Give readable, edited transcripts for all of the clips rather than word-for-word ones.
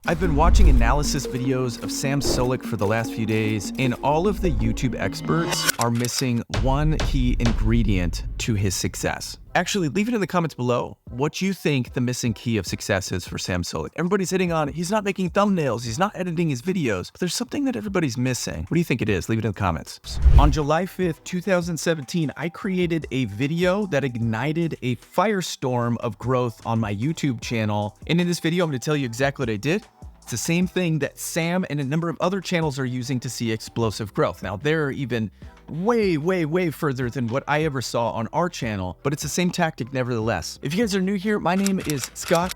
I've been watching analysis videos of Sam Sulek for the last few days, and all of the YouTube experts are missing one key ingredient to his success. Actually, leave it in the comments below what you think the missing key of success is for Sam Sulek. Everybody's hitting on, he's not making thumbnails, he's not editing his videos, but there's something that everybody's missing. What do you think it is? Leave it in the comments. On July 5th, 2017, I created a video that ignited a firestorm of growth on my YouTube channel. And in this video, I'm gonna tell you exactly what I did. It's the same thing that Sam and a number of other channels are using to see explosive growth. Now, they're even way further than what I ever saw on our channel, but it's the same tactic nevertheless. If you guys are new here, my name is Scott,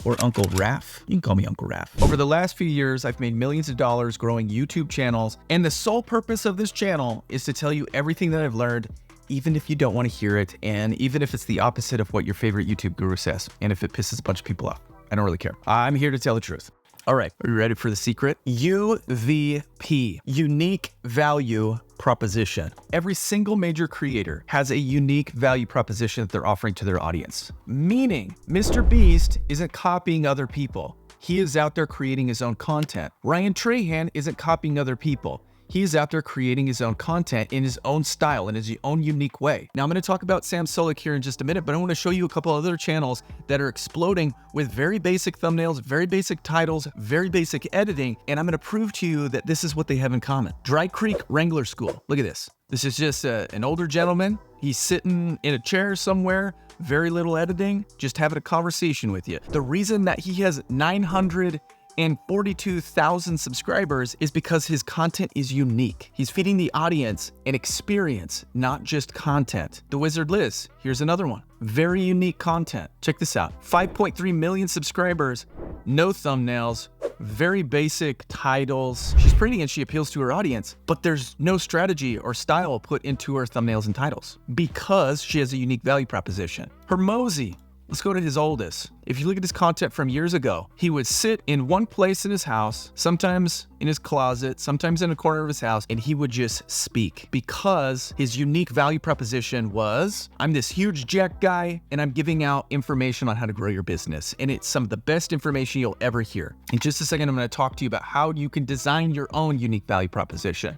or Uncle Raph. You can call me Uncle Raph. Over the last few years, I've made millions of dollars growing YouTube channels, and the sole purpose of this channel is to tell you everything that I've learned, even if you don't want to hear it, and even if it's the opposite of what your favorite YouTube guru says, and if it pisses a bunch of people off. I don't really care. I'm here to tell the truth. All right, are you ready for the secret? UVP, unique value proposition. Every single major creator has a unique value proposition that they're offering to their audience. Meaning, Mr. Beast isn't copying other people. He is out there creating his own content. Ryan Trahan isn't copying other people. He is out there creating his own content in his own style, in his own unique way. Now, I'm going to talk about Sam Sulek here in just a minute, but I want to show you a couple other channels that are exploding with very basic thumbnails, very basic titles, very basic editing, and I'm going to prove to you that this is what they have in common. Dry Creek Wrangler School. Look at this. This is just an older gentleman. He's sitting in a chair somewhere, very little editing, just having a conversation with you. The reason that he has 942,000 subscribers is because his content is unique. He's feeding the audience an experience, not just content. The Wizard Liz, here's another one. Very unique content. Check this out. 5.3 million subscribers, no thumbnails, very basic titles. She's pretty and she appeals to her audience, but there's no strategy or style put into her thumbnails and titles because she has a unique value proposition. Hermosi. Let's go to his oldest. If you look at his content from years ago, he would sit in one place in his house, sometimes in his closet, sometimes in a corner of his house, and he would just speak because his unique value proposition was, I'm this huge jack guy and I'm giving out information on how to grow your business. And it's some of the best information you'll ever hear. In just a second, I'm gonna talk to you about how you can design your own unique value proposition.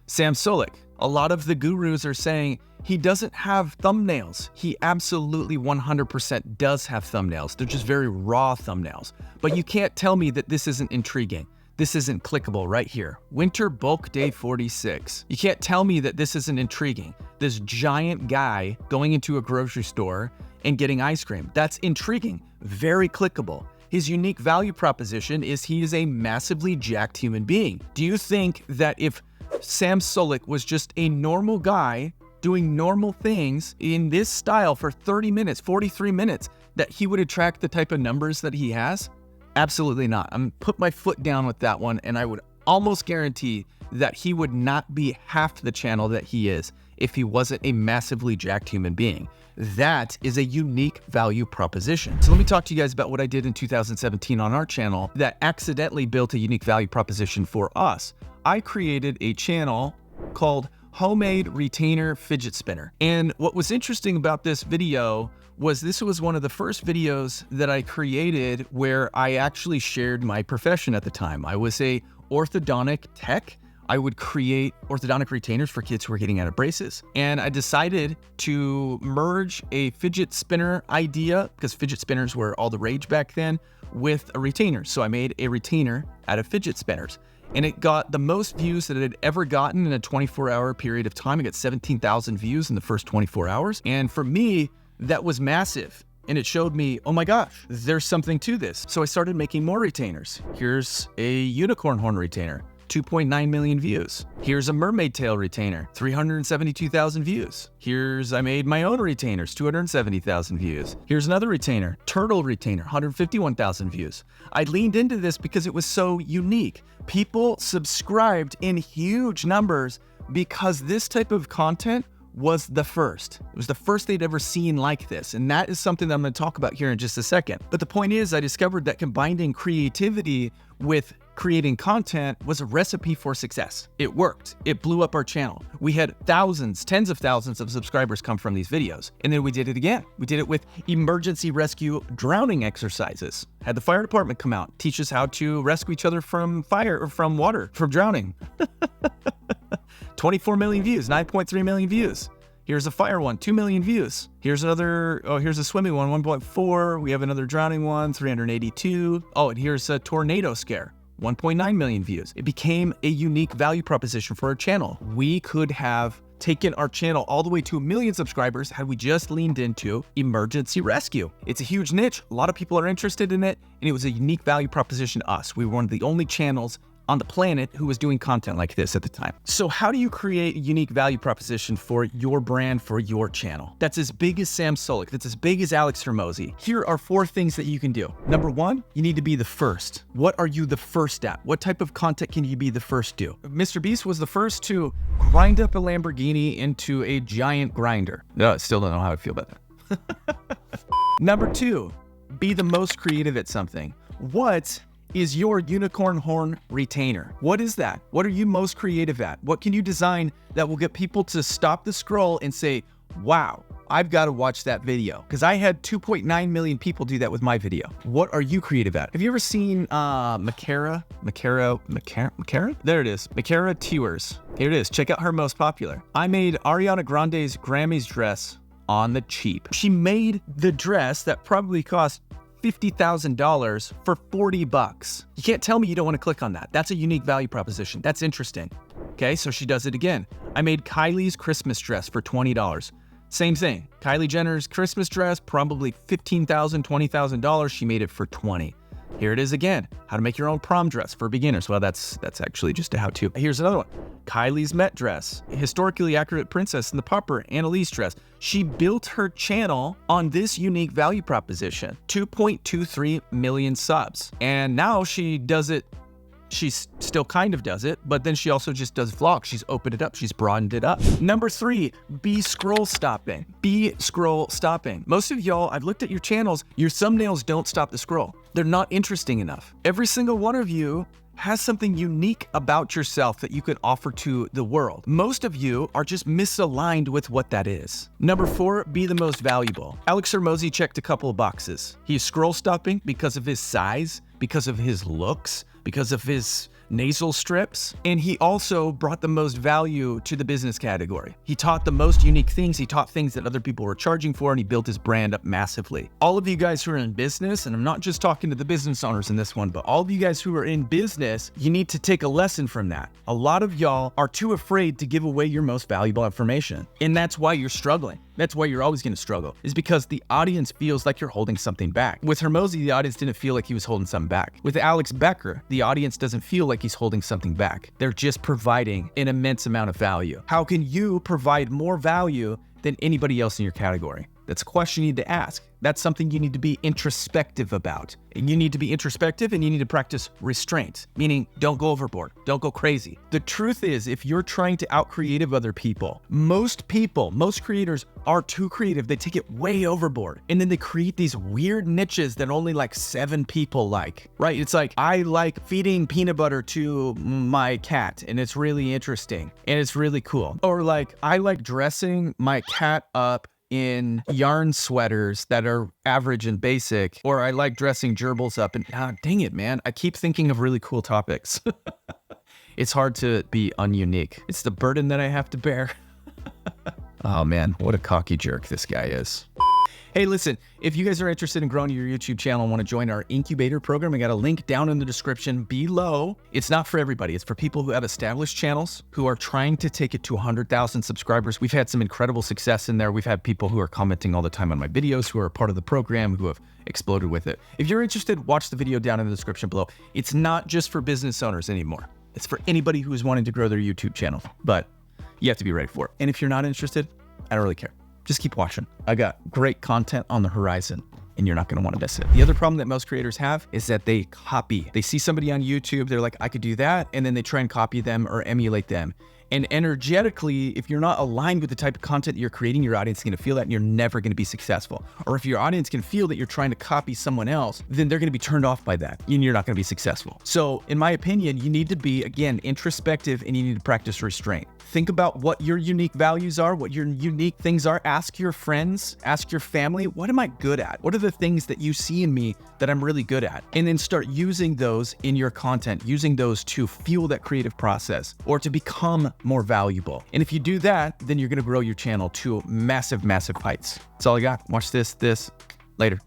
Sam Sulek. A lot of the gurus are saying he doesn't have thumbnails. He absolutely 100% does have thumbnails. They're just very raw thumbnails. But you can't tell me that this isn't intriguing. This isn't clickable right here. Winter Bulk Day 46. You can't tell me that this isn't intriguing. This giant guy going into a grocery store and getting ice cream. That's intriguing, very clickable. His unique value proposition is he is a massively jacked human being. Do you think that if Sam Sulek was just a normal guy doing normal things in this style for 30 minutes, 43 minutes, that he would attract the type of numbers that he has? Absolutely not. I'm put my foot down with that one, and I would almost guarantee that he would not be half the channel that he is if he wasn't a massively jacked human being. That is a unique value proposition. So let me talk to you guys about what I did in 2017 on our channel that accidentally built a unique value proposition for us. I created a channel called Homemade Retainer Fidget Spinner. And what was interesting about this video was this was one of the first videos that I created where I actually shared my profession at the time. I was a orthodontic tech. I would create orthodontic retainers for kids who were getting out of braces. And I decided to merge a fidget spinner idea, because fidget spinners were all the rage back then, with a retainer. So I made a retainer out of fidget spinners. And it got the most views that it had ever gotten in a 24-hour period of time. It got 17,000 views in the first 24 hours. And for me, that was massive. And it showed me, oh my gosh, there's something to this. So I started making more retainers. Here's a unicorn horn retainer, 2.9 million views. Here's a mermaid tail retainer, 372,000 views. I made my own retainers, 270,000 views. Here's another retainer, turtle retainer, 151,000 views. I leaned into this because it was so unique. People subscribed in huge numbers because this type of content was the first. It was the first they'd ever seen like this. And that is something that I'm going to talk about here in just a second. But the point is, I discovered that combining creativity with creating content was a recipe for success. It worked. It blew up our channel. We had thousands, tens of thousands of subscribers come from these videos. And then we did it again. We did it with emergency rescue drowning exercises. Had the fire department come out, teach us how to rescue each other from fire or from water, from drowning. 24 million views, 9.3 million views. Here's a fire one, 2 million views. Here's another, here's a swimming one, 1.4. We have another drowning one, 382. Oh, and here's a tornado scare, 1.9 million views. It became a unique value proposition for our channel. We could have taken our channel all the way to 1 million subscribers had we just leaned into emergency rescue. It's a huge niche. A lot of people are interested in it, and it was a unique value proposition to us. We were one of the only channels on the planet who was doing content like this at the time. So how do you create a unique value proposition for your brand, for your channel? That's as big as Sam Solik. That's as big as Alex Hormozi. Here are 4 things that you can do. Number 1, you need to be the first. What are you the first at? What type of content can you be the first to? Mr. Beast was the first to grind up a Lamborghini into a giant grinder. No, I still don't know how I feel about that. Number 2, be the most creative at something. What is your unicorn horn retainer? What is that? What are you most creative at? What can you design that will get people to stop the scroll and say, wow, I've got to watch that video? Because I had 2.9 million people do that with my video. What are you creative at? Have you ever seen Makara? There it is. Makara Tours. Here it is. Check out her most popular. I made Ariana Grande's Grammys dress on the cheap. She made the dress that probably cost $50,000 for $40. You can't tell me you don't want to click on that. That's a unique value proposition. That's interesting. Okay, so she does it again. I made Kylie's Christmas dress for $20. Same thing. Kylie Jenner's Christmas dress, probably $15,000, $20,000. She made it for $20. Here it is again. How to make your own prom dress for beginners. Well, that's actually just a how-to. Here's another one. Kylie's Met dress. Historically accurate princess in the popper Annalise dress. She built her channel on this unique value proposition. 2.23 million subs. And now she does it. She still kind of does it, but then she also just does vlogs. She's opened it up. She's broadened it up. Number 3, be scroll stopping. Be scroll stopping. Most of y'all, I've looked at your channels, your thumbnails don't stop the scroll. They're not interesting enough. Every single one of you has something unique about yourself that you can offer to the world. Most of you are just misaligned with what that is. Number 4, be the most valuable. Alex Hormozi checked a couple of boxes. He's scroll stopping because of his size, because of his looks, because of his nasal strips, and he also brought the most value to the business category. He taught the most unique things. He taught things that other people were charging for, and he built his brand up massively. All of you guys who are in business, and I'm not just talking to the business owners in this one, but all of you guys who are in business, you need to take a lesson from that. A lot of y'all are too afraid to give away your most valuable information, and that's why you're struggling. That's why you're always going to struggle, is because the audience feels like you're holding something back. With Hormozi, the audience didn't feel like he was holding something back. With Alex Becker, the audience doesn't feel like he's holding something back. They're just providing an immense amount of value. How can you provide more value than anybody else in your category? That's a question you need to ask. That's something you need to be introspective about. And you need to be introspective, and you need to practice restraint, meaning don't go overboard, don't go crazy. The truth is, if you're trying to out-creative other people, most creators are too creative. They take it way overboard, and then they create these weird niches that only like 7 people like, right? It's like, I like feeding peanut butter to my cat, and it's really interesting, and it's really cool. Or like, I like dressing my cat up in yarn sweaters that are average and basic, or I like dressing gerbils up, and dang it, man, I keep thinking of really cool topics. It's hard to be ununique. It's the burden that I have to bear. Oh man, what a cocky jerk this guy is. Hey, listen, if you guys are interested in growing your YouTube channel and want to join our Incubator program, I got a link down in the description below. It's not for everybody. It's for people who have established channels, who are trying to take it to 100,000 subscribers. We've had some incredible success in there. We've had people who are commenting all the time on my videos, who are a part of the program, who have exploded with it. If you're interested, watch the video down in the description below. It's not just for business owners anymore. It's for anybody who is wanting to grow their YouTube channel, but you have to be ready for it. And if you're not interested, I don't really care. Just keep watching. I got great content on the horizon, and you're not going to want to miss it. The other problem that most creators have is that they copy. They see somebody on YouTube, they're like, I could do that, and then they try and copy them or emulate them. And energetically, if you're not aligned with the type of content that you're creating, your audience is going to feel that and you're never going to be successful. Or if your audience can feel that you're trying to copy someone else, then they're going to be turned off by that and you're not going to be successful. So in my opinion, you need to be, again, introspective, and you need to practice restraint. Think about what your unique values are, what your unique things are. Ask your friends, ask your family, what am I good at? What are the things that you see in me that I'm really good at? And then start using those in your content, using those to fuel that creative process or to become more valuable. And if you do that, then you're going to grow your channel to massive, massive heights. That's all I got. Watch this later.